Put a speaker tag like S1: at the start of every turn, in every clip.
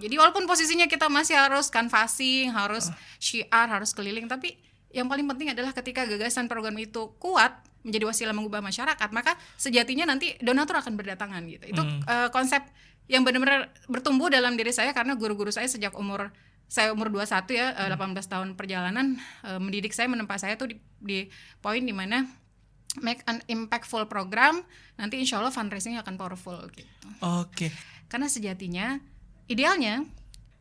S1: Jadi walaupun posisinya kita masih harus canvassing, harus syiar, harus keliling, tapi yang paling penting adalah ketika gagasan program itu kuat menjadi wasilah mengubah masyarakat, maka sejatinya nanti donatur akan berdatangan gitu. Itu konsep yang benar-benar bertumbuh dalam diri saya karena guru-guru saya sejak umur 21 ya, 18 tahun perjalanan mendidik saya, menempa saya tuh di poin dimana make an impactful program, nanti insya Allah fundraising akan powerful gitu.
S2: Oke.
S1: Karena sejatinya idealnya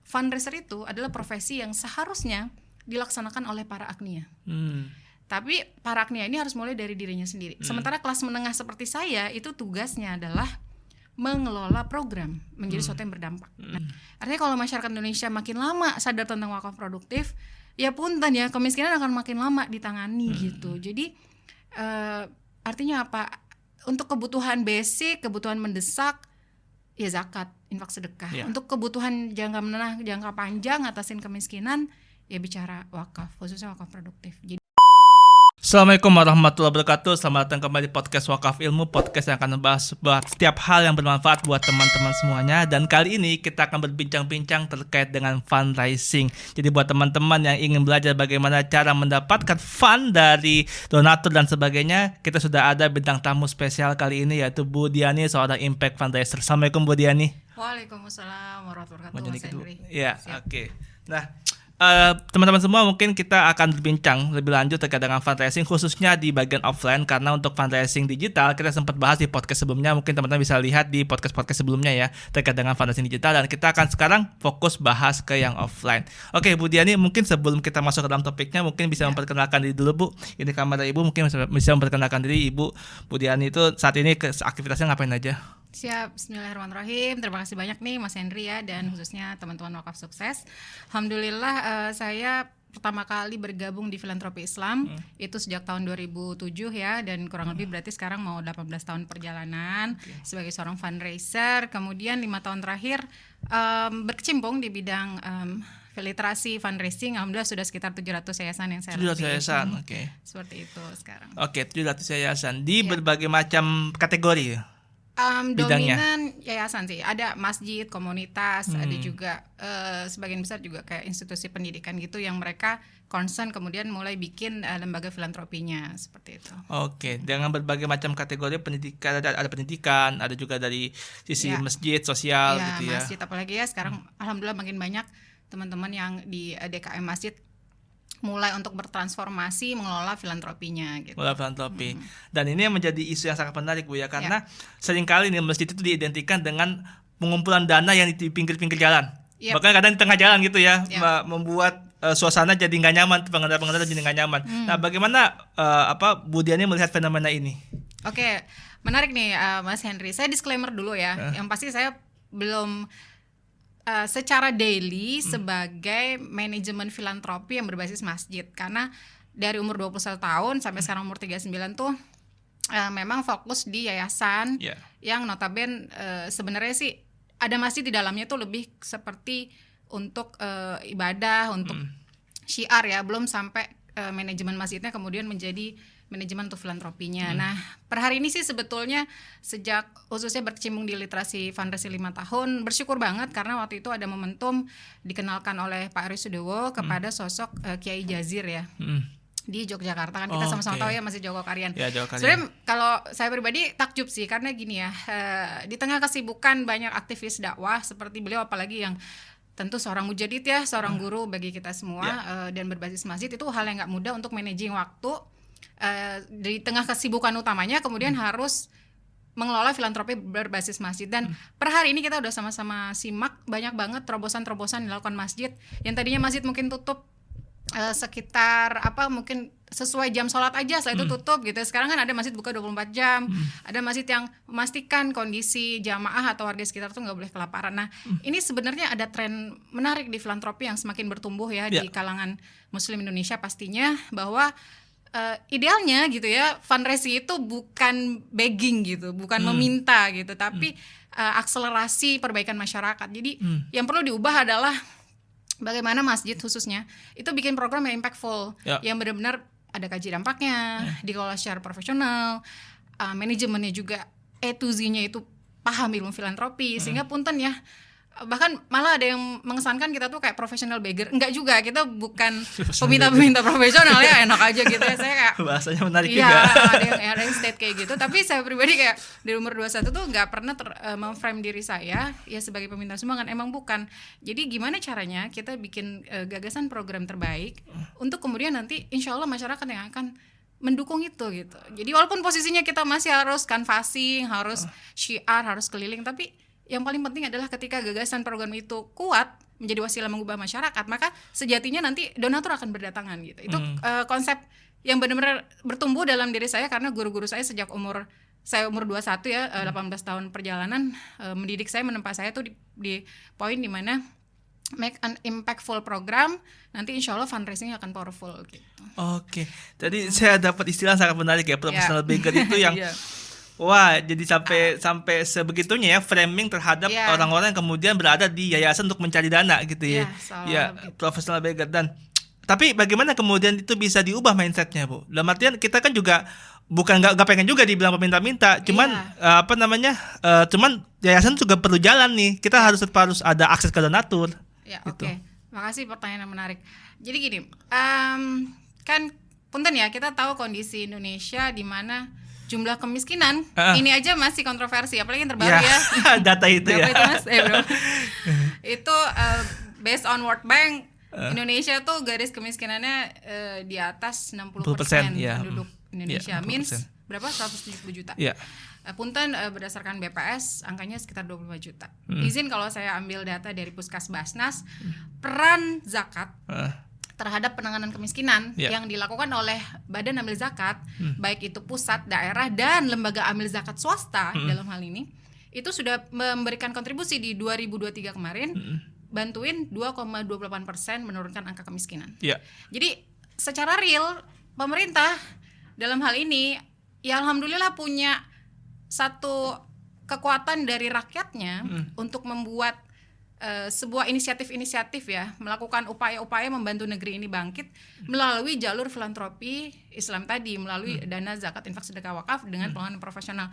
S1: fundraiser itu adalah profesi yang seharusnya dilaksanakan oleh para agnia. Tapi para agnia ini harus mulai dari dirinya sendiri. Sementara kelas menengah seperti saya itu tugasnya adalah mengelola program menjadi sesuatu yang berdampak. Nah, artinya kalau masyarakat Indonesia makin lama sadar tentang wakaf produktif, ya punten ya, kemiskinan akan makin lama ditangani gitu. Jadi artinya apa? Untuk kebutuhan basic, kebutuhan mendesak, ya zakat, infak sedekah. Untuk kebutuhan jangka menengah, jangka panjang, ngatasin kemiskinan, ya bicara wakaf, khususnya wakaf produktif. Jadi
S2: Assalamualaikum warahmatullahi wabarakatuh. Selamat datang kembali di podcast Wakaf Ilmu, podcast yang akan membahas setiap hal yang bermanfaat buat teman-teman semuanya. Dan kali ini kita akan berbincang-bincang terkait dengan fundraising. Jadi buat teman-teman yang ingin belajar bagaimana cara mendapatkan fund dari donatur dan sebagainya, kita sudah ada bintang tamu spesial kali ini, yaitu Bu Diani, seorang impact fundraiser. Assalamualaikum Bu Diani.
S1: Waalaikumsalam warahmatullahi wabarakatuh, Mas Henry.
S2: Ya, oke. Nah, teman-teman semua, mungkin kita akan berbincang lebih lanjut terkait dengan fundraising, khususnya di bagian offline, karena untuk fundraising digital kita sempat bahas di podcast sebelumnya. Mungkin teman-teman bisa lihat di podcast sebelumnya ya, terkait dengan fundraising digital, dan kita akan sekarang fokus bahas ke yang offline. Oke, Bu Diani, mungkin sebelum kita masuk ke dalam topiknya, mungkin bisa memperkenalkan diri dulu, Bu. Ini kamera Ibu, mungkin bisa memperkenalkan diri Ibu. Bu Diani itu saat ini aktivitasnya ngapain aja?
S1: Siap, bismillahirrahmanirrahim. Terima kasih banyak nih Mas Henry ya, dan khususnya teman-teman Wakaf Sukses. Alhamdulillah saya pertama kali bergabung di filantropi Islam itu sejak tahun 2007 ya, dan kurang lebih berarti sekarang mau 18 tahun perjalanan sebagai seorang fundraiser. Kemudian 5 tahun terakhir berkecimpung di bidang literasi fundraising. Alhamdulillah sudah sekitar 700 yayasan yang saya latih.
S2: 700 yayasan, oke.
S1: Seperti itu sekarang.
S2: Oke, 700 yayasan di berbagai macam kategori ya?
S1: Dominan yayasan sih, ada masjid, komunitas, ada juga sebagian besar juga kayak institusi pendidikan gitu yang mereka concern kemudian mulai bikin lembaga filantropinya seperti itu.
S2: Oke, dengan berbagai macam kategori pendidikan, ada pendidikan, ada juga dari sisi masjid, sosial gitu ya.
S1: Masjid apalagi ya sekarang alhamdulillah makin banyak teman-teman yang di DKM masjid mulai untuk bertransformasi mengelola filantropinya gitu.
S2: Mengelola filantropi. Dan ini yang menjadi isu yang sangat menarik Bu ya, karena seringkali nih masjid itu diidentikan dengan pengumpulan dana yang di pinggir-pinggir jalan. Bahkan kadang di tengah jalan gitu ya, membuat suasana jadi nggak nyaman, pengendara-pengendara jadi nggak nyaman. Nah, bagaimana Bu Diani melihat fenomena ini?
S1: Oke, menarik nih Mas Henry. Saya disclaimer dulu ya. Yang pasti saya belum secara daily sebagai manajemen filantropi yang berbasis masjid, karena dari umur 21 tahun sampai sekarang umur 39 tuh memang fokus di yayasan yang notabene sebenarnya sih ada masjid di dalamnya tuh lebih seperti untuk ibadah, untuk syiar ya, belum sampai manajemen masjidnya kemudian menjadi manajemen untuk filantropinya. Nah, per hari ini sih sebetulnya sejak khususnya berkecimpung di literasi fundraising 5 tahun, bersyukur banget karena waktu itu ada momentum dikenalkan oleh Pak Ari Sudewo kepada sosok Kiai Jazir ya. Di Yogyakarta kan kita sama-sama tahu ya masih Joko Karyan. Sebenarnya kalau saya pribadi takjub sih, karena gini ya, di tengah kesibukan banyak aktivis dakwah seperti beliau, apalagi yang tentu seorang mujadid ya, seorang guru bagi kita semua, dan berbasis masjid, itu hal yang nggak mudah untuk managing waktu di tengah kesibukan utamanya, kemudian harus mengelola filantropi berbasis masjid. Dan per hari ini kita udah sama-sama simak banyak banget terobosan-terobosan dilakukan masjid yang tadinya masjid mungkin tutup sekitar mungkin sesuai jam sholat aja, setelah itu tutup gitu. Sekarang kan ada masjid buka 24 jam, ada masjid yang memastikan kondisi jamaah atau warga sekitar tuh nggak boleh kelaparan. Nah, ini sebenarnya ada tren menarik di filantropi yang semakin bertumbuh ya di kalangan Muslim Indonesia pastinya, bahwa idealnya gitu ya, fundraising itu bukan begging gitu, bukan meminta gitu, tapi akselerasi perbaikan masyarakat. Jadi yang perlu diubah adalah bagaimana masjid khususnya itu bikin program yang impactful, yang benar-benar ada kaji dampaknya, dikelola secara profesional, manajemennya juga A to Z-nya itu paham ilmu filantropi, sehingga punten ya, bahkan malah ada yang mengesankan kita tuh kayak professional beggar. Enggak juga, kita bukan peminta-peminta profesional ya, enak aja gitu ya. Saya kayak
S2: bahasanya menarik
S1: iya,
S2: juga.
S1: ada yang state kayak gitu. Tapi saya pribadi kayak di umur 21 tuh nggak pernah memframe diri saya ya sebagai peminta sumbangan, emang bukan. Jadi gimana caranya kita bikin gagasan program terbaik untuk kemudian nanti insya Allah masyarakat yang akan mendukung itu gitu. Jadi walaupun posisinya kita masih harus canvassing, harus syiar, harus keliling, tapi yang paling penting adalah ketika gagasan program itu kuat menjadi wasilah mengubah masyarakat, maka sejatinya nanti donatur akan berdatangan gitu. Itu konsep yang benar-benar bertumbuh dalam diri saya karena guru-guru saya sejak umur 21 ya, 18 tahun perjalanan mendidik saya, menempa saya tuh di poin dimana make an impactful program, nanti insya Allah fundraising akan powerful gitu.
S2: Oke, jadi saya dapat istilah sangat menarik ya, professional beggar itu yang wah, jadi sampai sebegitunya ya framing terhadap orang-orang yang kemudian berada di yayasan untuk mencari dana gitu ya. Ya, professional beggar. Dan tapi bagaimana kemudian itu bisa diubah mindsetnya, Bu? Dalam artian kita kan juga bukan nggak pengen juga dibilang peminta-minta, cuman cuman yayasan juga perlu jalan nih. Kita harus ada akses ke donatur.
S1: Ya,
S2: gitu.
S1: Oke. Makasih pertanyaan yang menarik. Jadi gini, kan punten ya, kita tahu kondisi Indonesia di mana jumlah kemiskinan ini aja masih kontroversi, apalagi yang terbaru ya.
S2: Data itu
S1: berapa
S2: ya.
S1: itu Mas? Berapa? Itu based on World Bank, Indonesia tuh garis kemiskinannya di atas 60%
S2: ya.
S1: penduduk Indonesia.
S2: Ya,
S1: means berapa? 170 juta.
S2: Ya.
S1: Punten berdasarkan BPS angkanya sekitar 25 juta. Izin kalau saya ambil data dari Puskas Basnas, peran zakat terhadap penanganan kemiskinan yang dilakukan oleh Badan Amil Zakat, baik itu pusat, daerah, dan lembaga amil zakat swasta dalam hal ini, itu sudah memberikan kontribusi di 2023 kemarin, bantuin 2,28% menurunkan angka kemiskinan. Jadi secara real pemerintah dalam hal ini ya alhamdulillah punya satu kekuatan dari rakyatnya untuk membuat sebuah inisiatif ya, melakukan upaya-upaya membantu negeri ini bangkit melalui jalur filantropi Islam tadi, melalui dana zakat, infak, sedekah, wakaf dengan pengelolaan profesional.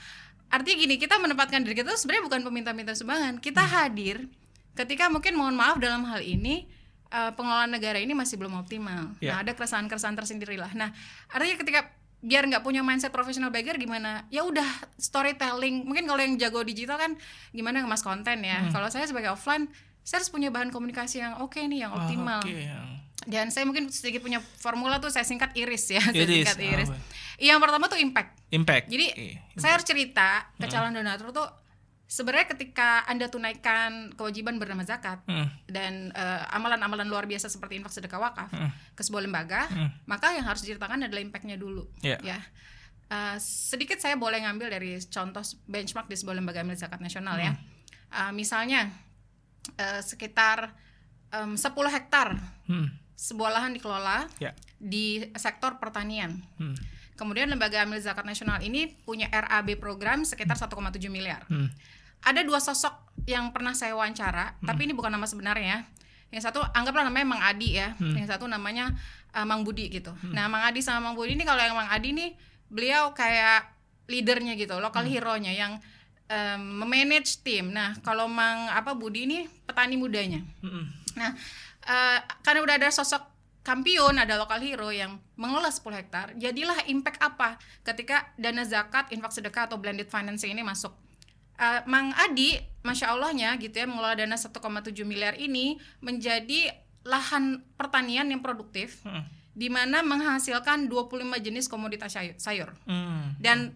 S1: Artinya gini, kita menempatkan diri kita sebenarnya bukan peminta-minta sumbangan, kita hadir ketika mungkin mohon maaf dalam hal ini pengelolaan negara ini masih belum optimal. Nah, ada keresahan-keresahan tersendiri lah. Nah, artinya ketika biar nggak punya mindset profesional beggar gimana? Ya udah storytelling. Mungkin kalau yang jago digital kan gimana ngemas konten ya. Kalau saya sebagai offline, saya harus punya bahan komunikasi yang oke nih, yang optimal. Dan saya mungkin sedikit punya formula tuh, saya singkat IRIS ya. Saya singkat IRIS. Yang pertama tuh impact. Jadi saya harus cerita ke calon donatur tuh sebenarnya ketika Anda tunaikan kewajiban bernama zakat dan amalan-amalan luar biasa seperti infak, sedekah, wakaf ke sebuah lembaga, maka yang harus diceritakan adalah impactnya dulu. Ya. Sedikit saya boleh ngambil dari contoh benchmark di sebuah lembaga amil zakat nasional ya. Misalnya sekitar 10 hektar sebuah lahan dikelola di sektor pertanian. Kemudian lembaga amil zakat nasional ini punya RAB program sekitar 1,7 miliar. Ada dua sosok yang pernah saya wawancara, tapi ini bukan nama sebenarnya. Yang satu anggaplah namanya Mang Adi ya, yang satu namanya Mang Budi gitu. Nah, Mang Adi sama Mang Budi ini, kalau yang Mang Adi nih beliau kayak leadernya gitu, lokal hero-nya yang memanage tim. Nah, kalau Mang Budi ini petani mudanya. Nah, karena udah ada sosok kampion, ada lokal hero yang mengelola 10 hektar, jadilah impact apa ketika dana zakat, infak, sedekah atau blended financing ini masuk. Mang Adi, Masya Allahnya gitu ya, mengelola dana 1,7 miliar ini menjadi lahan pertanian yang produktif, di mana menghasilkan 25 jenis komoditas sayur. Dan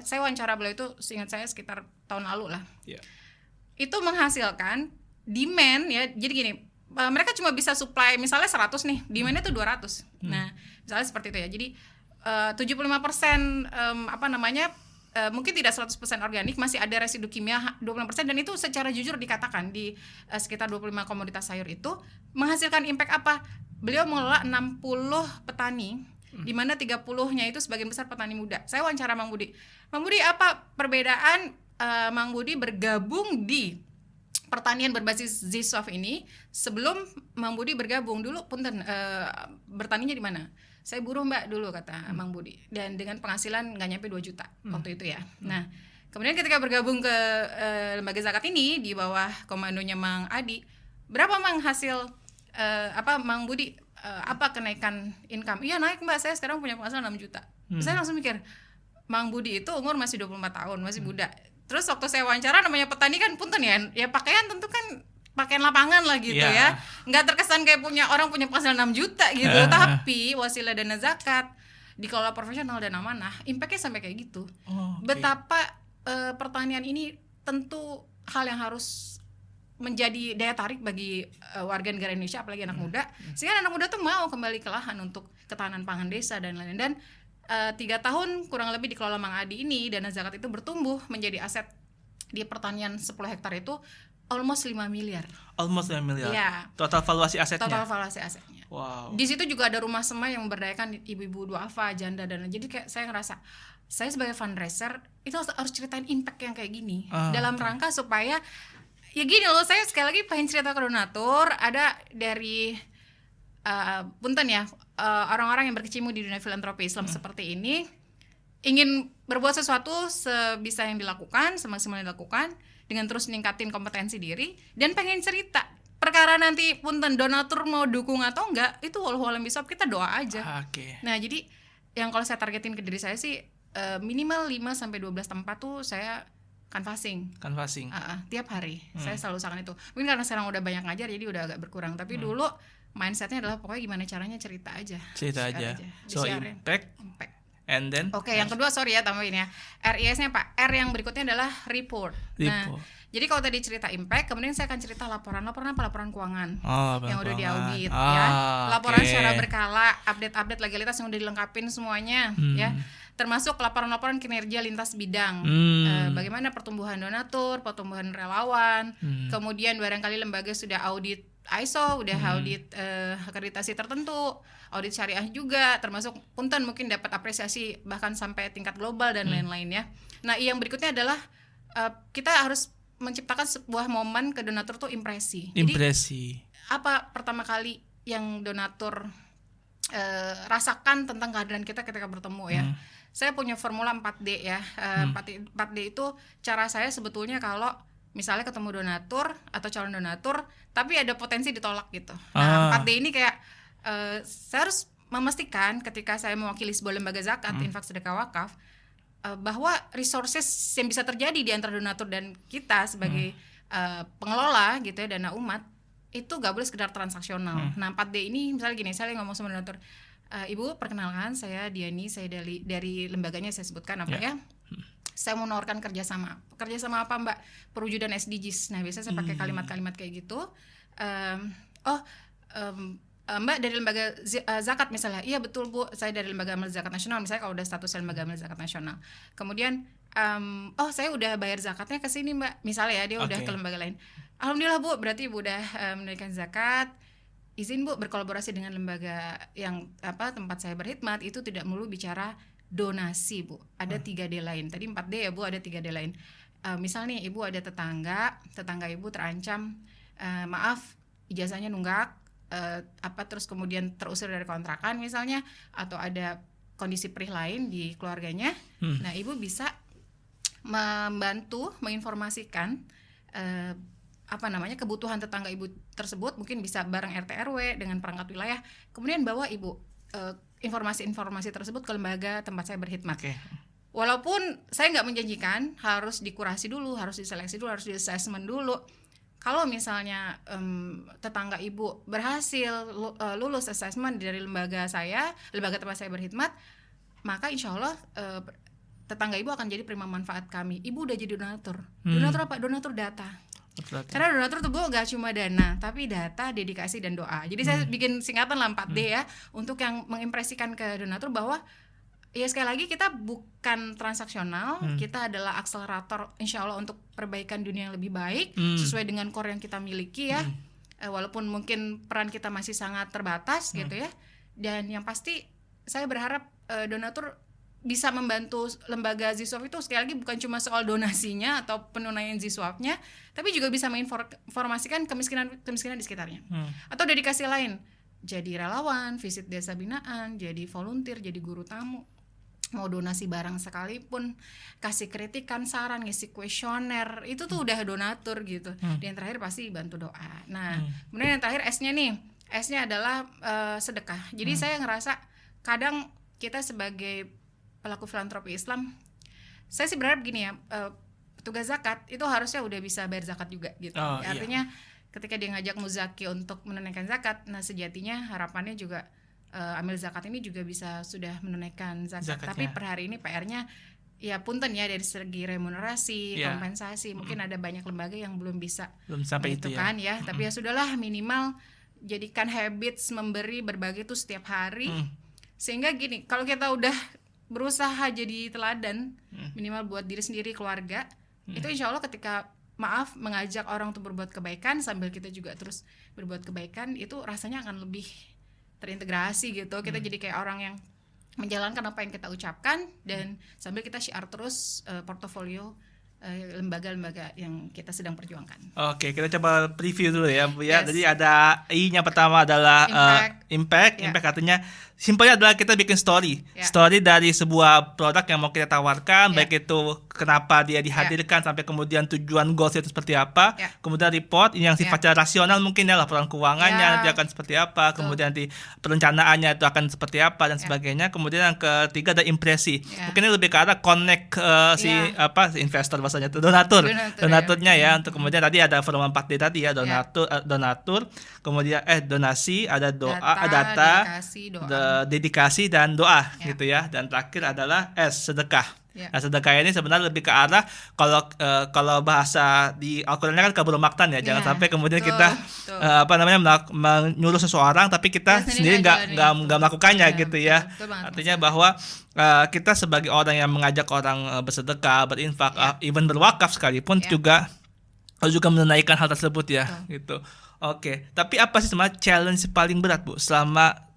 S1: saya wawancara beliau itu, seingat saya sekitar tahun lalu lah. Itu menghasilkan demand ya, jadi gini, mereka cuma bisa supply misalnya 100 nih, demand-nya tuh 200. Nah, misalnya seperti itu ya. Jadi 75% mungkin tidak 100% organik, masih ada residu kimia 20%, dan itu secara jujur dikatakan di sekitar 25 komoditas sayur itu menghasilkan impact apa? Beliau mengelola 60 petani, di mana 30-nya itu sebagian besar petani muda. Saya wawancara Mang Budi. Mang Budi, apa perbedaan Mang Budi bergabung di pertanian berbasis Zisov ini sebelum Mang Budi bergabung dulu? Punten, bertaninya di mana? Saya buruh Mbak dulu, kata Mang Budi, dan dengan penghasilan nggak nyampe 2 juta waktu itu ya. Nah, Kemudian ketika bergabung ke lembaga zakat ini di bawah komandonya Mang Adi, berapa Mang hasil Mang Budi apa kenaikan income? Iya naik Mbak, saya sekarang punya penghasilan 6 juta. Saya langsung mikir, Mang Budi itu umur masih 24 tahun, masih muda. Terus waktu saya wawancara, namanya petani kan punten ya pakaian tentu kan pakaian lapangan lah gitu ya. Nggak terkesan kayak orang punya penghasilan 6 juta gitu. Tapi wasilah dana zakat dikelola profesional dan amanah, impactnya sampai kayak gitu. Betapa pertanian ini tentu hal yang harus menjadi daya tarik bagi warga negara Indonesia, apalagi anak muda, sehingga anak muda tuh mau kembali ke lahan untuk ketahanan pangan desa dan lain-lain. Dan 3 tahun kurang lebih dikelola Mang Adi ini, dana zakat itu bertumbuh menjadi aset di pertanian 10 hektar itu almost 5 miliar.
S2: Almost 5 miliar.
S1: Ya.
S2: Total valuasi asetnya.
S1: Total valuasi asetnya.
S2: Wow.
S1: Di situ juga ada rumah semai yang memberdayakan ibu-ibu duafa, janda dan jadi kayak saya ngerasa saya sebagai fundraiser itu harus ceritain impact yang kayak gini dalam rangka supaya ya gini loh, saya sekali lagi pengen cerita ke donatur, ada dari punten ya orang-orang yang berkecimpung di dunia filantropi Islam seperti ini ingin berbuat sesuatu sebisa yang dilakukan, semaksimal yang dilakukan dengan terus ningkatin kompetensi diri dan pengen cerita. Perkara nanti punten donatur mau dukung atau enggak itu walau alam bisawab, kita doa aja. Nah, jadi yang kalau saya targetin ke diri saya sih minimal 5 sampai 12 tempat tuh saya canvassing. Tiap hari. Saya selalu usahakan itu. Mungkin karena sekarang udah banyak ngajar jadi udah agak berkurang, tapi dulu mindsetnya adalah pokoknya gimana caranya cerita aja.
S2: So impact. And then
S1: yang kedua tambahin ya. RIS-nya Pak. R yang berikutnya adalah report. Nah, jadi kalau tadi cerita impact, kemudian saya akan cerita laporan keuangan yang udah diaudit ya. Laporan secara berkala, update legalitas yang udah dilengkapin semuanya ya. Termasuk laporan-laporan kinerja lintas bidang. Bagaimana pertumbuhan donatur, pertumbuhan relawan, kemudian barangkali lembaga sudah audit ISO, udah audit akreditasi tertentu, audit syariah juga, termasuk punten mungkin dapat apresiasi bahkan sampai tingkat global dan lain-lain ya. Nah, yang berikutnya adalah kita harus menciptakan sebuah momen ke donatur tuh impresi. Jadi, apa pertama kali yang donatur rasakan tentang kehadiran kita ketika bertemu ya. Saya punya formula 4D ya. 4D itu cara saya sebetulnya kalau misalnya ketemu donatur atau calon donatur tapi ada potensi ditolak gitu. Nah, 4D ini kayak saya harus memastikan ketika saya mewakili sebuah lembaga zakat, infak, sedekah, wakaf, bahwa resources yang bisa terjadi di antara donatur dan kita sebagai pengelola gitu ya, dana umat itu gak boleh sekedar transaksional. Nah, 4D ini misalnya gini, saya ngomong sama donatur, Ibu perkenalkan saya Diani, saya dari lembaganya saya sebutkan apa ya. Saya mau menawarkan kerjasama apa Mbak? Perwujudan SDGs. Nah, biasanya saya pakai kalimat-kalimat kayak gitu. Mbak dari lembaga zakat misalnya. Iya betul Bu, saya dari lembaga amal zakat nasional. Misalnya kalau udah status lembaga amal zakat nasional. Kemudian saya udah bayar zakatnya ke sini Mbak. Misalnya ya, dia udah ke lembaga lain. Alhamdulillah Bu, berarti Ibu udah menunaikan zakat. Izin Bu berkolaborasi dengan lembaga yang tempat saya berkhidmat, itu tidak melulu bicara donasi Bu. Ada 3D lain. Tadi 4D ya Bu, ada 3D lain. Misal nih Ibu ada tetangga Ibu terancam maaf ijazahnya nunggak, terus kemudian terusir dari kontrakan misalnya, atau ada kondisi perih lain di keluarganya. Nah, Ibu bisa membantu menginformasikan kebutuhan tetangga Ibu tersebut, mungkin bisa bareng RT RW dengan perangkat wilayah. Kemudian bawa Ibu informasi-informasi tersebut ke lembaga tempat saya berkhidmat. Walaupun saya nggak menjanjikan harus dikurasi dulu, harus diseleksi dulu, harus di-assessment dulu. Kalau misalnya tetangga Ibu berhasil lulus assessment dari lembaga tempat saya berkhidmat, maka insya Allah tetangga Ibu akan jadi penerima manfaat kami. Ibu udah jadi donatur. Donatur apa? Donatur data. Karena donatur tuh Bu gak cuma dana, tapi data, dedikasi, dan doa. Jadi saya bikin singkatan lah 4D ya, untuk yang mengimpresikan ke donatur bahwa ya sekali lagi kita bukan transaksional, kita adalah akselerator insya Allah untuk perbaikan dunia yang lebih baik sesuai dengan core yang kita miliki ya. Walaupun mungkin peran kita masih sangat terbatas gitu ya. Dan yang pasti saya berharap donatur bisa membantu lembaga Ziswap itu sekali lagi bukan cuma soal donasinya atau penunaian Ziswapnya, tapi juga bisa menginformasikan kemiskinan di sekitarnya. Atau dedikasi lain, jadi relawan, visit desa binaan, jadi volunteer, jadi guru tamu. mau donasi barang sekalipun, kasih kritikan, saran, ngisi kuesioner, itu tuh udah donatur gitu. Dan yang terakhir pasti bantu doa. Nah, kemudian yang terakhir S-nya nih, S-nya adalah sedekah. Jadi saya ngerasa kadang kita sebagai pelaku filantropi Islam, saya sih berharap gini ya, petugas zakat itu harusnya udah bisa bayar zakat juga gitu. Artinya ketika dia ngajak muzaki untuk menunaikan zakat, nah sejatinya harapannya juga amil zakat ini juga bisa sudah menunaikan zakat. Tapi per hari ini PR-nya ya punten ya dari segi remunerasi, kompensasi, mungkin ada banyak lembaga yang belum
S2: sampai
S1: itu kan ya. Tapi ya sudahlah, minimal jadikan habits memberi berbagi itu setiap hari. Sehingga gini, kalau kita udah berusaha jadi teladan minimal buat diri sendiri, keluarga, itu insya Allah ketika mengajak orang untuk berbuat kebaikan sambil kita juga terus berbuat kebaikan, itu rasanya akan lebih terintegrasi gitu. Kita jadi kayak orang yang menjalankan apa yang kita ucapkan dan sambil kita share terus portofolio lembaga-lembaga yang kita sedang perjuangkan.
S2: Oke, kita coba preview dulu ya Bu ya. Jadi ada I-nya pertama adalah impact. Impact artinya simpelnya adalah kita bikin story. Story dari sebuah produk yang mau kita tawarkan, baik itu kenapa dia dihadirkan sampai kemudian tujuan goals itu seperti apa. Kemudian report yang sifatnya rasional mungkin ya, laporan keuangannya nanti akan seperti apa, kemudian nanti perencanaannya itu akan seperti apa dan sebagainya. Kemudian yang ketiga ada impresi. Mungkin ini lebih ke arah connect si investor bahasanya itu donaturnya ya. Untuk kemudian tadi ada format 4D tadi ya, donatur, kemudian donasi, ada doa, data, dedikasi dan doa gitu ya. Dan terakhir adalah S, sedekah. Nah, sedekah ini sebenarnya lebih ke arah kalau bahasa di Al-Qur'annya kan kabul maktan ya. Jangan sampai kemudian kita menyuruh seseorang tapi kita sendiri nggak melakukannya gitu ya. Artinya bahwa kita sebagai orang yang mengajak orang bersedekah, berinfak, even berwakaf sekalipun juga menunaikan hal tersebut ya gitu. Oke, tapi apa sih sebenarnya challenge paling berat Bu selama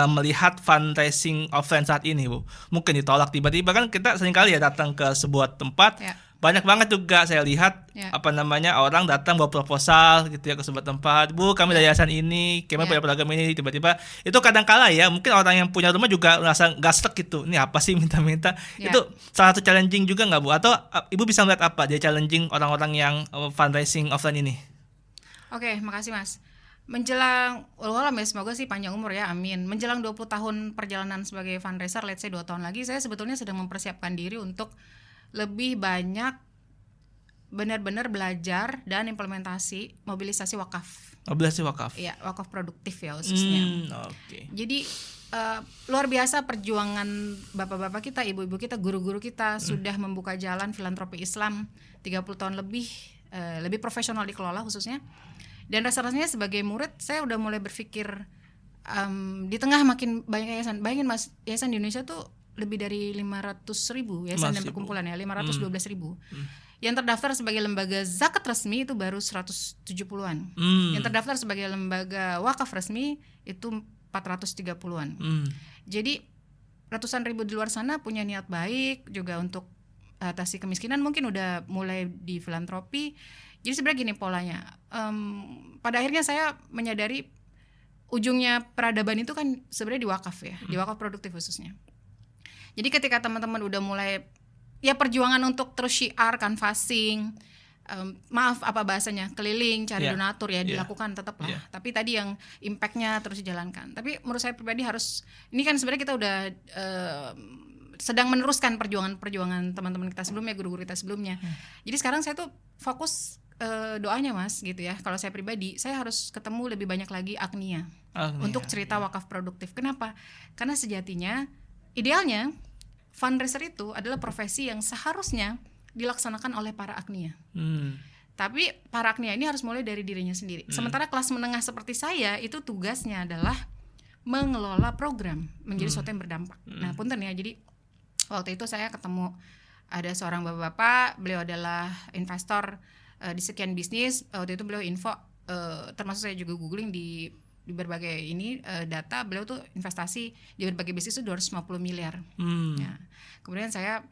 S2: melihat fundraising offline saat ini Bu? Mungkin ditolak tiba-tiba, kan kita sering kali ya datang ke sebuah tempat, banyak banget juga saya lihat orang datang bawa proposal gitu ya ke sebuah tempat, Bu kami dari yayasan ini, kami punya program ini, tiba-tiba itu kadang kala ya mungkin orang yang punya rumah juga merasa nggak stuck gitu, ini apa sih minta-minta, itu salah satu challenging juga nggak Bu? Atau Ibu bisa melihat apa dia challenging orang-orang yang fundraising offline ini?
S1: Oke, makasih Mas. Menjelang wallahualam ya, semoga sih panjang umur ya, amin. Menjelang 20 tahun perjalanan sebagai fundraiser, let's say 2 tahun lagi, saya sebetulnya sedang mempersiapkan diri untuk lebih banyak benar-benar belajar dan implementasi mobilisasi wakaf.
S2: Mobilisasi wakaf?
S1: Iya, wakaf produktif ya khususnya. Jadi luar biasa perjuangan bapak-bapak kita, ibu-ibu kita, guru-guru kita sudah membuka jalan filantropi Islam 30 tahun lebih profesional dikelola khususnya. Dan rasa-rasanya sebagai murid saya udah mulai berpikir di tengah makin banyak yayasan. Bayangin Mas, yayasan di Indonesia tuh lebih dari 500.000 yayasan dan perkumpulan ya, 512.000. Yang terdaftar sebagai lembaga zakat resmi itu baru 170-an. Yang terdaftar sebagai lembaga wakaf resmi itu 430-an. Jadi ratusan ribu di luar sana punya niat baik juga untuk atasi kemiskinan, mungkin udah mulai di filantropi. Jadi sebenarnya gini polanya, pada akhirnya saya menyadari ujungnya peradaban itu kan sebenarnya di wakaf ya, di wakaf produktif khususnya. Jadi ketika teman-teman udah mulai ya perjuangan untuk terus syiar, canvassing, keliling cari donatur ya dilakukan tetap lah. Tapi tadi yang impactnya terus dijalankan. Tapi menurut saya pribadi harus, ini kan sebenarnya kita udah sedang meneruskan perjuangan teman-teman kita sebelumnya, guru-guru kita sebelumnya. Jadi sekarang saya tuh fokus doanya Mas gitu ya. Kalau saya pribadi, saya harus ketemu lebih banyak lagi Agnia untuk cerita wakaf produktif. Kenapa? Karena sejatinya idealnya fundraiser itu adalah profesi yang seharusnya dilaksanakan oleh para Agnia. Tapi para Agnia ini harus mulai dari dirinya sendiri. Sementara kelas menengah seperti saya itu tugasnya adalah mengelola program menjadi sesuatu yang berdampak. Nah, punten ya. Jadi waktu itu saya ketemu ada seorang bapak-bapak, beliau adalah investor di sekian bisnis. Waktu itu beliau info, termasuk saya juga googling di berbagai data, beliau tuh investasi di berbagai bisnis itu 250 miliar. Ya. Kemudian saya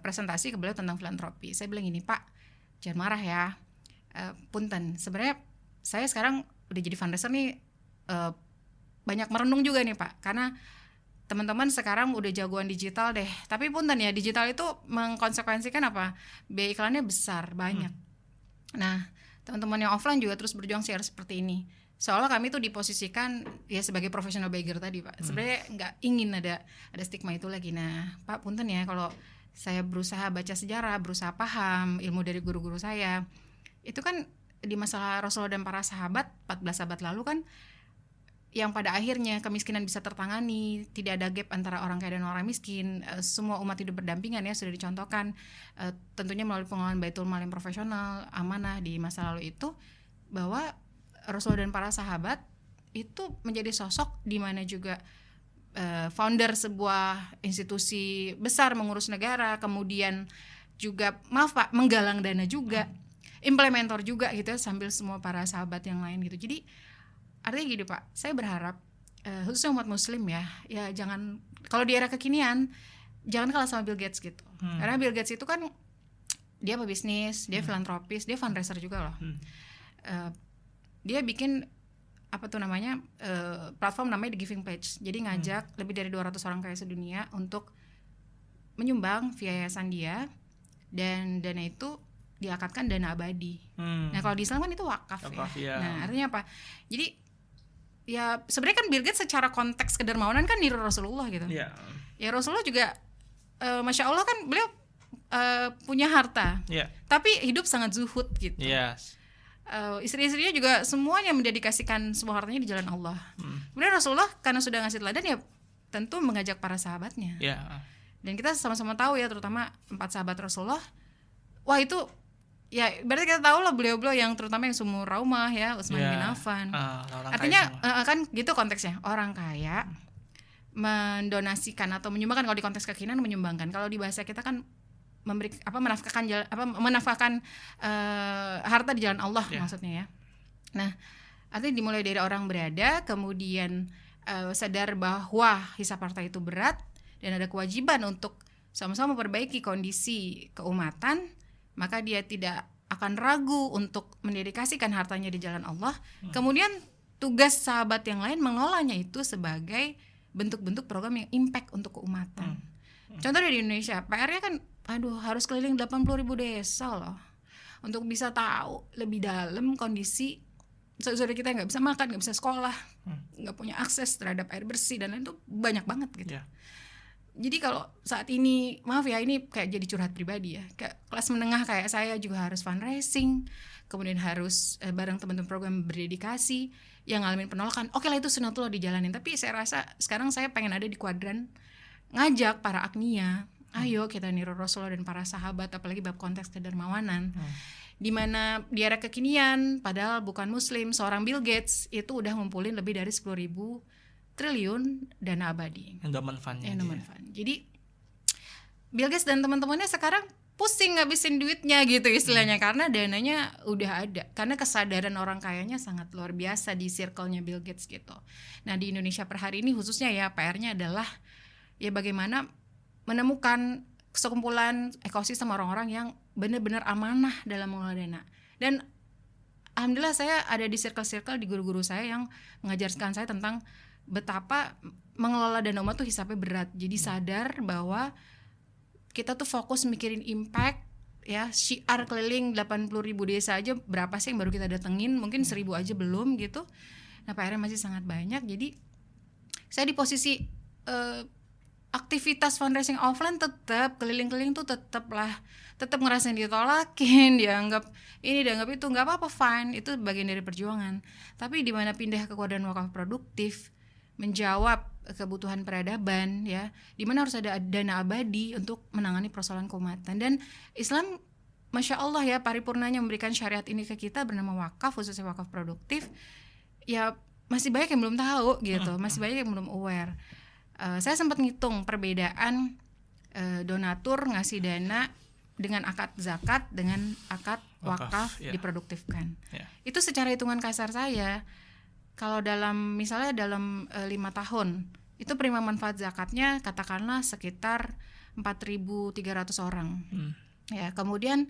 S1: presentasi ke beliau tentang filantropi. Saya bilang gini, Pak, jangan marah ya, punten, sebenarnya saya sekarang udah jadi fundraiser nih, banyak merenung juga nih Pak, karena teman-teman sekarang udah jagoan digital deh. Tapi punten ya, digital itu mengkonsekuensikan apa? Biaya iklannya besar, banyak. Nah, teman-teman yang offline juga terus berjuang share seperti ini. Soalnya kami tuh diposisikan ya sebagai professional beggar tadi, Pak. Sebenarnya nggak ingin ada stigma itu lagi. Nah, Pak, punten ya kalau saya berusaha baca sejarah, berusaha paham ilmu dari guru-guru saya. Itu kan di masalah Rasulullah dan para sahabat, 14 abad lalu kan, yang pada akhirnya kemiskinan bisa tertangani, tidak ada gap antara orang kaya dan orang miskin, semua umat hidup berdampingan ya, sudah dicontohkan tentunya melalui pengelolaan Baitul Mal yang profesional, amanah di masa lalu itu, bahwa Rasulullah dan para sahabat itu menjadi sosok di mana juga founder sebuah institusi besar mengurus negara, kemudian juga Pak, menggalang dana juga, implementer juga gitu ya, sambil semua para sahabat yang lain gitu. Jadi artinya gini Pak, saya berharap khususnya umat muslim ya jangan, kalau di era kekinian jangan kalah sama Bill Gates gitu. Karena Bill Gates itu kan dia pebisnis, dia filantropis, dia fundraiser juga loh. Dia bikin apa tuh namanya platform namanya The Giving Pledge. Jadi ngajak lebih dari 200 orang kaya sedunia untuk menyumbang via yayasan dia, dan dana itu diakatkan dana abadi. Nah kalau di Islam kan itu wakaf ya. Nah artinya apa? Jadi ya sebenarnya kan Bill Gates secara konteks kedermawanan kan niru Rasulullah gitu. Ya Rasulullah juga Masya Allah kan beliau punya harta, tapi hidup sangat zuhud gitu. Istri-istrinya juga semuanya mendedikasikan semua hartanya di jalan Allah. Kemudian Rasulullah karena sudah ngasih teladan ya tentu mengajak para sahabatnya. Dan kita sama-sama tahu ya, terutama 4 sahabat Rasulullah, wah itu ya berarti kita tahu lah beliau-beliau yang terutama yang sumur raumah ya, Utsman bin Affan. Artinya kan gitu konteksnya, orang kaya mendonasikan atau menyumbangkan, kalau di konteks kekinian menyumbangkan. Kalau di bahasa kita kan memberi menafkahkan harta di jalan Allah maksudnya ya. Nah, artinya dimulai dari orang berada, kemudian sadar bahwa hisab harta itu berat dan ada kewajiban untuk sama-sama memperbaiki kondisi keumatan, maka dia tidak akan ragu untuk mendedikasikan hartanya di jalan Allah. Kemudian tugas sahabat yang lain mengelolanya itu sebagai bentuk-bentuk program yang impact untuk keumatan. Contohnya di Indonesia, PR-nya kan harus keliling 80.000 desa loh untuk bisa tahu lebih dalam kondisi saudara kita yang nggak bisa makan, nggak bisa sekolah, nggak punya akses terhadap air bersih dan lain, itu banyak banget gitu. Jadi kalau saat ini, maaf ya ini kayak jadi curhat pribadi ya, kayak kelas menengah kayak saya juga harus fundraising, kemudian harus bareng teman-teman program berdedikasi, yang ngalamin penolakan, oke lah itu sunatullah dijalanin. Tapi saya rasa sekarang saya pengen ada di kuadran ngajak para agniya, ayo kita niru Rasulullah dan para sahabat, apalagi bab konteks kedermawanan. Dimana di era kekinian, padahal bukan muslim, seorang Bill Gates itu udah ngumpulin lebih dari 10.000 triliun dana abadi, endowment fund. Jadi Bill Gates dan teman-temannya sekarang pusing ngabisin duitnya gitu istilahnya, karena dananya udah ada, karena kesadaran orang kayanya sangat luar biasa di circle-nya Bill Gates gitu. Nah di Indonesia per hari ini khususnya ya, PR-nya adalah ya bagaimana menemukan sekumpulan ekosistem orang-orang yang benar-benar amanah dalam mengelola dana. Dan alhamdulillah saya ada di circle-circle di guru-guru saya yang mengajarkan saya tentang betapa mengelola dana umat tuh hisapnya berat. Jadi sadar bahwa kita tuh fokus mikirin impact ya, syiar keliling 80.000 desa aja berapa sih yang baru kita datengin, mungkin 1.000 aja belum gitu. Nah PR-nya masih sangat banyak. Jadi saya di posisi aktivitas fundraising offline tetap keliling-keliling tuh tetap ngerasain ditolakin, dianggap itu, nggak apa-apa, fine, itu bagian dari perjuangan. Tapi di mana pindah ke kuadran wakaf produktif, menjawab kebutuhan peradaban ya, di mana harus ada dana abadi untuk menangani persoalan keumatan. Dan Islam Masya Allah ya, paripurnanya memberikan syariat ini ke kita bernama wakaf, khususnya wakaf produktif. Ya masih banyak yang belum tahu gitu, masih banyak yang belum aware. Saya sempat ngitung perbedaan donatur ngasih dana dengan akad zakat dengan akad wakaf diproduktifkan. Itu secara hitungan kasar saya, kalau misalnya dalam 5 tahun itu penerima manfaat zakatnya katakanlah sekitar 4.300 orang. Ya, kemudian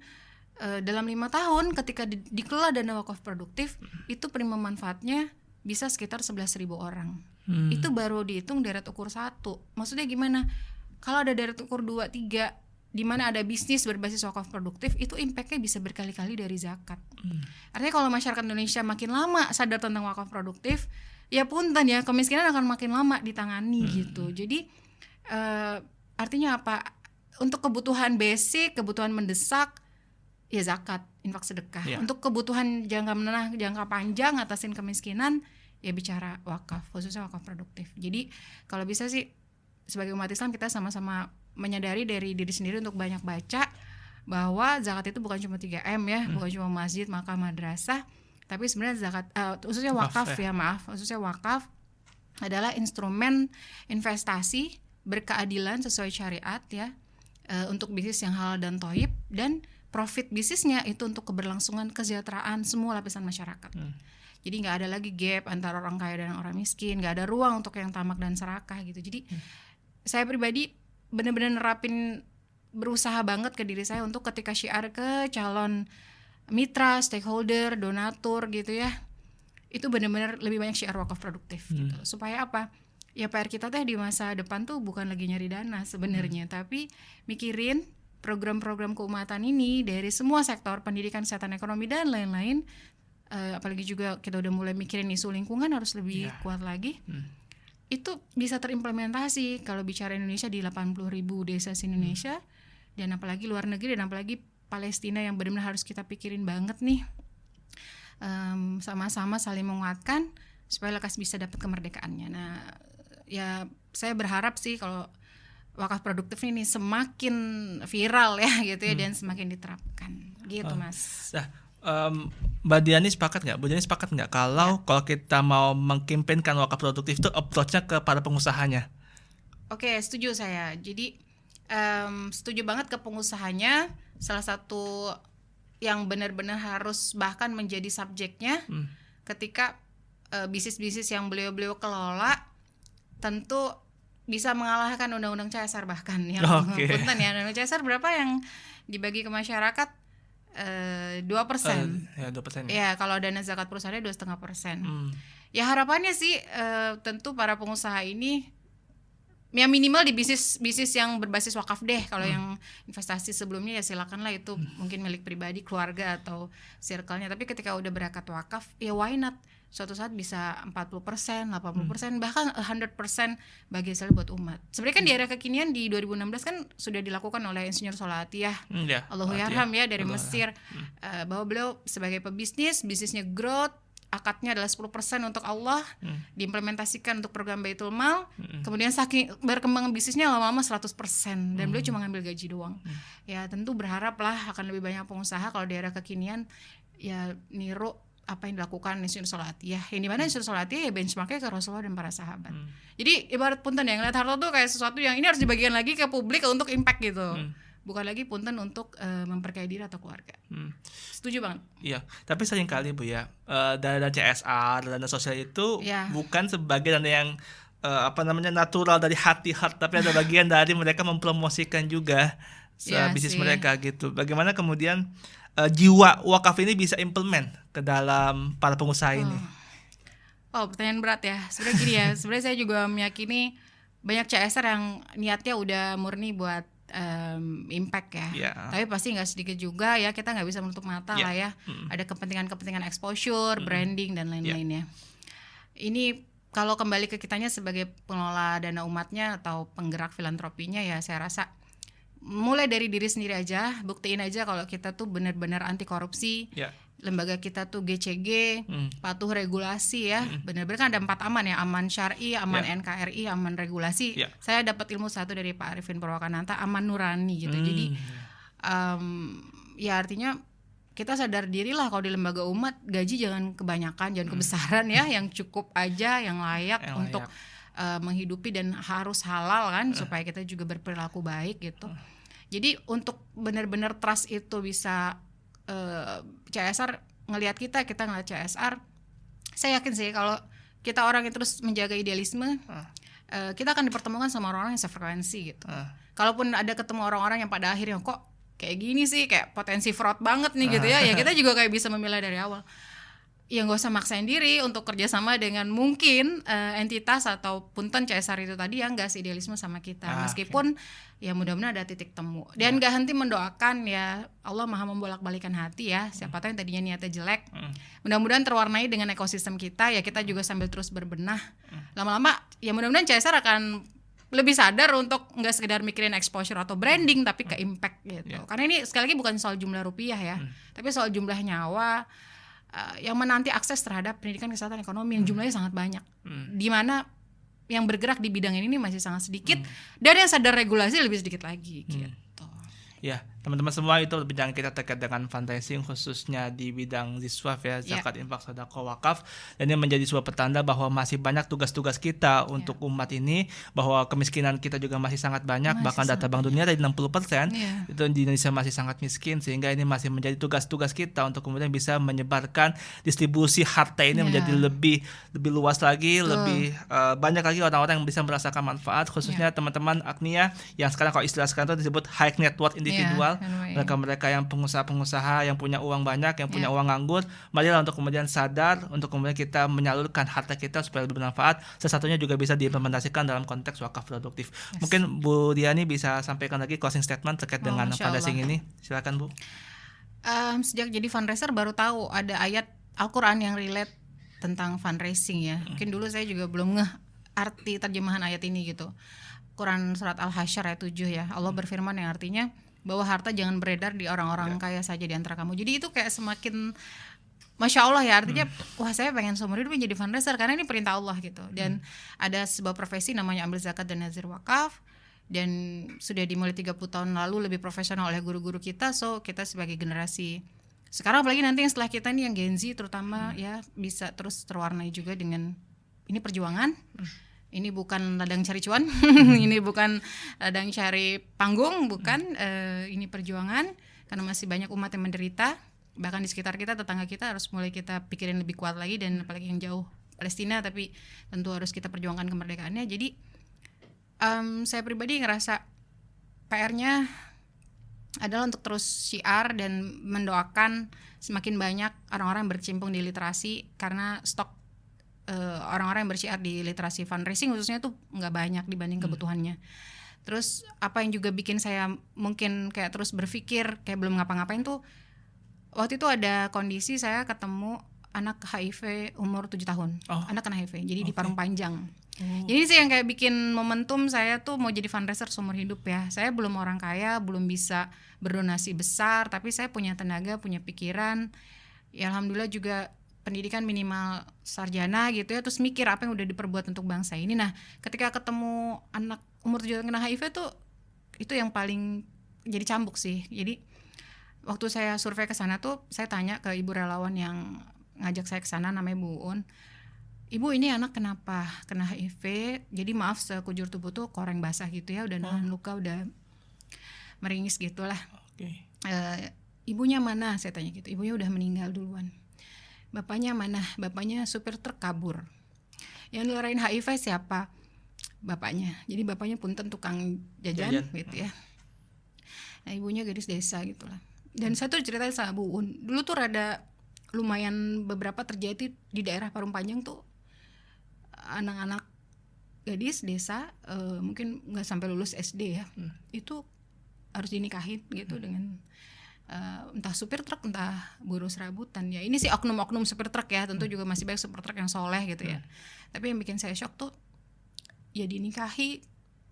S1: dalam 5 tahun ketika dikelola dana wakaf produktif itu penerima manfaatnya bisa sekitar 11.000 orang. Itu baru dihitung deret ukur 1. Maksudnya gimana? Kalau ada deret ukur 2, 3 di mana ada bisnis berbasis wakaf produktif, itu impactnya bisa berkali-kali dari zakat. Artinya kalau masyarakat Indonesia makin lama sadar tentang wakaf produktif, ya punten ya, kemiskinan akan makin lama ditangani gitu. Jadi artinya apa? Untuk kebutuhan basic, kebutuhan mendesak, ya zakat, infak sedekah. Untuk kebutuhan jangka menengah, jangka panjang, ngatasin kemiskinan, ya bicara wakaf, khususnya wakaf produktif. Jadi kalau bisa sih sebagai umat Islam kita sama-sama menyadari dari diri sendiri untuk banyak baca bahwa zakat itu bukan cuma 3M ya, bukan cuma masjid, makam, madrasah, tapi sebenarnya zakat khususnya wakaf khususnya wakaf adalah instrumen investasi berkeadilan sesuai syariat ya, untuk bisnis yang halal dan thayyib, dan profit bisnisnya itu untuk keberlangsungan kesejahteraan semua lapisan masyarakat. Jadi nggak ada lagi gap antara orang kaya dan orang miskin, nggak ada ruang untuk yang tamak dan serakah gitu. Jadi saya pribadi benar-benar nerapin, berusaha banget ke diri saya untuk ketika syiar ke calon mitra, stakeholder, donatur gitu ya, itu benar-benar lebih banyak syiar wakaf produktif gitu. Supaya apa? Ya PR kita teh di masa depan tuh bukan lagi nyari dana sebenarnya, tapi mikirin program-program keumatan ini dari semua sektor, pendidikan, kesehatan, ekonomi dan lain-lain. Apalagi juga kita udah mulai mikirin isu lingkungan harus lebih kuat lagi. Itu bisa terimplementasi kalau bicara Indonesia di 80.000 desa di Indonesia, dan apalagi luar negeri, dan apalagi Palestina yang benar-benar harus kita pikirin banget nih. Sama-sama saling menguatkan supaya lekas bisa dapat kemerdekaannya. Nah, ya saya berharap sih kalau wakaf produktif ini semakin viral ya gitu ya, dan semakin diterapkan gitu Mas.
S2: Mbak Diani sepakat nggak? Bu Diani sepakat nggak kalau kita mau mengkampanyekan wakaf produktif itu approach-nya ke para pengusahanya?
S1: Oke, setuju saya. Jadi setuju banget ke pengusahanya. Salah satu yang benar-benar harus bahkan menjadi subjeknya ketika bisnis-bisnis yang beliau-beliau kelola tentu bisa mengalahkan undang-undang CSR bahkan yang punten ya, undang-undang CSR berapa yang dibagi ke masyarakat? 2%.
S2: Ya 2%.
S1: Ya kalau dana zakat perusahaannya 2,5%. Ya harapannya sih tentu para pengusaha ini ya minimal di bisnis yang berbasis wakaf deh. Kalau yang investasi sebelumnya ya silakanlah, itu mungkin milik pribadi, keluarga atau circle-nya. Tapi ketika udah berangkat wakaf, ya why not? Suatu saat bisa 40%, 80%, bahkan 100% bagi hasil buat umat. Sebenarnya kan di era kekinian di 2016 kan sudah dilakukan oleh Insinyur Solatiyah, Allahu Yarham ya, dari Mesir, bahwa beliau sebagai pebisnis, bisnisnya growth, akadnya adalah 10% untuk Allah, diimplementasikan untuk program Baitul Mal, kemudian saking berkembang bisnisnya lama-lama 100%, dan beliau cuma ngambil gaji doang. Ya tentu berharaplah akan lebih banyak pengusaha kalau di era kekinian ya niru apa yang dilakukan Insinyur Solatiyah, yang dimana Insinyur Solatiyah ya benchmarknya ke Rasulullah dan para sahabat. Jadi ibarat punten yang ngeliat harta tuh kayak sesuatu yang ini harus dibagikan lagi ke publik untuk impact gitu, bukan lagi punten untuk memperkaya diri atau keluarga. Setuju banget.
S2: Iya, tapi seringkali Bu ya, dana CSR, dana sosial itu bukan sebagai dana yang natural dari hati, tapi ada bagian dari mereka mempromosikan juga bisnis mereka gitu. Bagaimana kemudian jiwa wakaf ini bisa implement ke dalam para pengusaha ini?
S1: Pertanyaan berat ya. Sebenarnya gini ya, sebenarnya saya juga meyakini banyak CSR yang niatnya udah murni buat impact ya. Tapi pasti nggak sedikit juga ya, kita nggak bisa menutup mata lah ya. Ada kepentingan exposure, branding dan lain-lainnya. Ini kalau kembali ke kitanya sebagai pengelola dana umatnya atau penggerak filantropinya, ya saya rasa mulai dari diri sendiri aja, buktiin aja kalau kita tuh benar-benar anti korupsi. Lembaga kita tuh GCG, patuh regulasi ya. Benar-benar kan ada 4 aman ya, aman syar'i, aman NKRI, aman regulasi. Saya dapat ilmu satu dari Pak Arifin Purwakananta, aman nurani gitu. Jadi ya artinya kita sadar diri lah kalau di lembaga umat gaji jangan kebanyakan, jangan kebesaran ya, yang cukup aja, yang layak untuk menghidupi dan harus halal kan, supaya kita juga berperilaku baik gitu. Jadi untuk benar-benar trust itu bisa CSR ngelihat kita ngelihat CSR, saya yakin sih kalau kita orang yang terus menjaga idealisme, kita akan dipertemukan sama orang-orang yang sefrekuensi gitu. Kalaupun ada ketemu orang-orang yang pada akhirnya kok kayak gini sih, kayak potensi fraud banget nih gitu ya, ya kita juga kayak bisa memilah dari awal. ya nggak usah maksain diri untuk kerjasama dengan mungkin entitas atau punten CSR itu tadi yang nggak seidealisme sama kita, meskipun ya mudah-mudahan ada titik temu dan nggak henti mendoakan ya Allah maha membolak-balikan hati ya, siapa tahu yang tadinya niatnya jelek mudah-mudahan terwarnai dengan ekosistem kita ya, kita juga sambil terus berbenah lama-lama ya mudah-mudahan CSR akan lebih sadar untuk nggak sekedar mikirin exposure atau branding tapi ke impact gitu, karena ini sekali lagi bukan soal jumlah rupiah ya, tapi soal jumlah nyawa yang menanti akses terhadap pendidikan, kesehatan, ekonomi yang jumlahnya sangat banyak, di mana yang bergerak di bidang ini masih sangat sedikit dan yang sadar regulasi lebih sedikit lagi gitu.
S2: Ya, teman-teman semua, itu perbincangan kita terkait dengan fundraising khususnya di bidang ziswaf ya, zakat, infak, sedekah, wakaf. Dan ini menjadi sebuah petanda bahwa masih banyak tugas-tugas kita untuk umat ini, bahwa kemiskinan kita juga masih sangat banyak, bahkan data Bank Dunia tadi 60% itu di Indonesia masih sangat miskin, sehingga ini masih menjadi tugas-tugas kita untuk kemudian bisa menyebarkan distribusi harta ini menjadi lebih luas lagi, lebih banyak lagi orang-orang yang bisa merasakan manfaat, khususnya teman-teman Agnia yang sekarang kalau istilah sekarang itu disebut high net worth individual, mereka yang pengusaha-pengusaha yang punya uang banyak, yang punya uang nganggur, marilah untuk kemudian sadar, untuk kemudian kita menyalurkan harta kita supaya lebih bermanfaat. Sesatunya juga bisa diimplementasikan dalam konteks wakaf produktif. Mungkin Bu Diani bisa sampaikan lagi closing statement terkait dengan fundraising ini. Silakan Bu.
S1: Sejak jadi fundraiser baru tahu ada ayat Al-Quran yang relate tentang fundraising ya. Mungkin dulu saya juga belum ngeh arti terjemahan ayat ini gitu. Quran surat Al-Hasyr ayat 7 ya. Allah berfirman yang artinya bahwa harta jangan beredar di orang-orang kaya saja di antara kamu. Jadi itu kayak semakin Masya Allah ya, artinya wah saya pengen seumur hidup menjadi fundraiser karena ini perintah Allah gitu. Dan ada sebuah profesi namanya ambil zakat dan nazir wakaf, dan sudah dimulai 30 tahun lalu lebih profesional oleh guru-guru kita. So kita sebagai generasi sekarang, apalagi nanti yang setelah kita nih yang Gen Z terutama ya, bisa terus terwarnai juga dengan ini perjuangan. Ini bukan ladang cari cuan, ini bukan ladang cari panggung, bukan, ini perjuangan karena masih banyak umat yang menderita, bahkan di sekitar kita, tetangga kita harus mulai kita pikirin lebih kuat lagi, dan apalagi yang jauh Palestina, tapi tentu harus kita perjuangkan kemerdekaannya. Jadi saya pribadi ngerasa PR-nya adalah untuk terus syiar dan mendoakan semakin banyak orang-orang yang berkecimpung di literasi, karena stok orang-orang yang bersyiar di literasi fundraising khususnya tuh nggak banyak dibanding kebutuhannya. Terus apa yang juga bikin saya mungkin kayak terus berpikir kayak belum ngapa-ngapain tuh, waktu itu ada kondisi saya ketemu anak HIV umur 7 tahun, anak kena HIV, jadi di Parung Panjang. Jadi sih yang kayak bikin momentum saya tuh mau jadi fundraiser seumur hidup ya. Saya belum orang kaya, belum bisa berdonasi besar, tapi saya punya tenaga, punya pikiran. Ya alhamdulillah juga pendidikan minimal sarjana gitu ya, terus mikir apa yang udah diperbuat untuk bangsa ini. Nah ketika ketemu anak umur 7 tahun kena HIV tuh, itu yang paling jadi cambuk sih. Jadi waktu saya survei ke sana tuh, saya tanya ke ibu relawan yang ngajak saya ke sana, namanya Bu Un, Ibu ini anak kenapa kena HIV, jadi maaf sekujur tubuh tuh koreng basah gitu ya, udah nahan luka, udah meringis gitulah. Ibunya mana, saya tanya gitu. Ibunya udah meninggal duluan. Bapaknya mana? Bapaknya supir truk kabur. Yang nularin HIV siapa? Bapaknya. Jadi bapaknya punten tukang jajan gitu ya. Nah ibunya gadis desa gitulah. Dan saya tuh ceritain sama Bu Un, dulu tuh rada lumayan beberapa terjadi di daerah Parung Panjang tuh, anak-anak gadis desa mungkin nggak sampai lulus SD ya, itu harus dinikahin gitu dengan entah supir truk, entah buruh serabutan ya. Ini sih oknum-oknum supir truk ya, tentu juga masih banyak supir truk yang soleh gitu ya. Tapi yang bikin saya shock tuh ya dinikahi,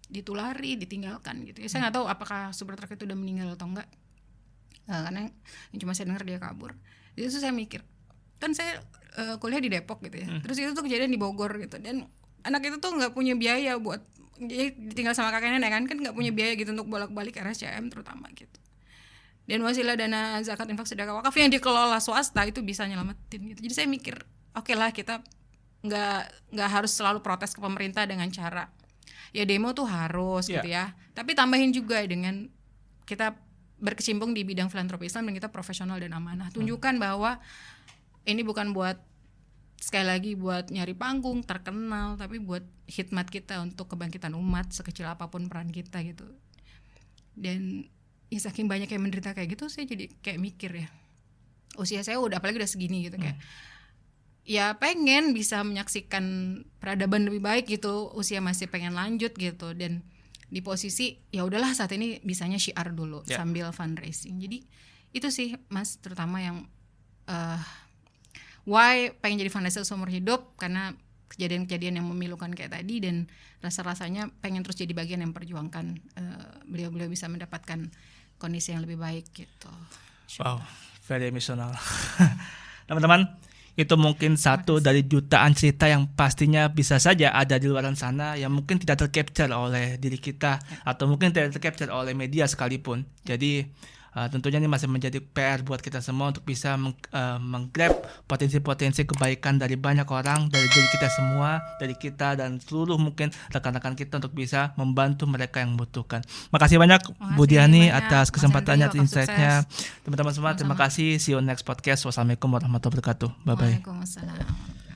S1: ditulari, ditinggalkan gitu ya. Saya nggak tahu apakah supir truk itu udah meninggal atau enggak, karena yang cuma saya dengar dia kabur. Jadi itu saya mikir, kan saya kuliah di Depok gitu ya, terus itu tuh kejadian di Bogor gitu, dan anak itu tuh nggak punya biaya buat, jadi ditinggal sama kakek nenek kan nggak punya biaya gitu untuk bolak-balik RSCM terutama gitu. Dan wasilah dana zakat, infak, sedekah, wakaf yang dikelola swasta itu bisa nyelamatin gitu. Jadi saya mikir, oke lah, kita nggak harus selalu protes ke pemerintah dengan cara ya demo tuh harus gitu ya. Tapi tambahin juga dengan kita berkecimpung di bidang filantropi Islam dan kita profesional dan amanah. Tunjukkan bahwa ini bukan buat sekali lagi buat nyari panggung, terkenal, tapi buat khidmat kita untuk kebangkitan umat sekecil apapun peran kita gitu. Dan ya saking banyak yang menderita kayak gitu, saya jadi kayak mikir ya, usia saya udah apalagi udah segini gitu, kayak ya pengen bisa menyaksikan peradaban lebih baik gitu, usia masih pengen lanjut gitu, dan di posisi ya udahlah saat ini bisanya syiar dulu sambil fundraising. Jadi itu sih Mas terutama yang why pengen jadi fundraiser seumur hidup, karena kejadian-kejadian yang memilukan kayak tadi, dan rasa-rasanya pengen terus jadi bagian yang perjuangkan beliau-beliau bisa mendapatkan kondisi yang lebih baik gitu.
S2: Wow, very emotional. Teman-teman, itu mungkin satu dari jutaan cerita yang pastinya bisa saja ada di luar sana yang mungkin tidak tercapture oleh diri kita atau mungkin tidak tercapture oleh media sekalipun. Jadi tentunya ini masih menjadi PR buat kita semua untuk bisa menggrab potensi-potensi kebaikan dari banyak orang, dari diri kita semua, dari kita dan seluruh mungkin rekan-rekan kita untuk bisa membantu mereka yang membutuhkan. Makasih banyak Bu Diani atas kesempatannya, atas insight-nya. Teman-teman semua, terima kasih. See you next podcast. Wassalamualaikum warahmatullahi wabarakatuh. Bye bye.
S1: Waalaikumsalam.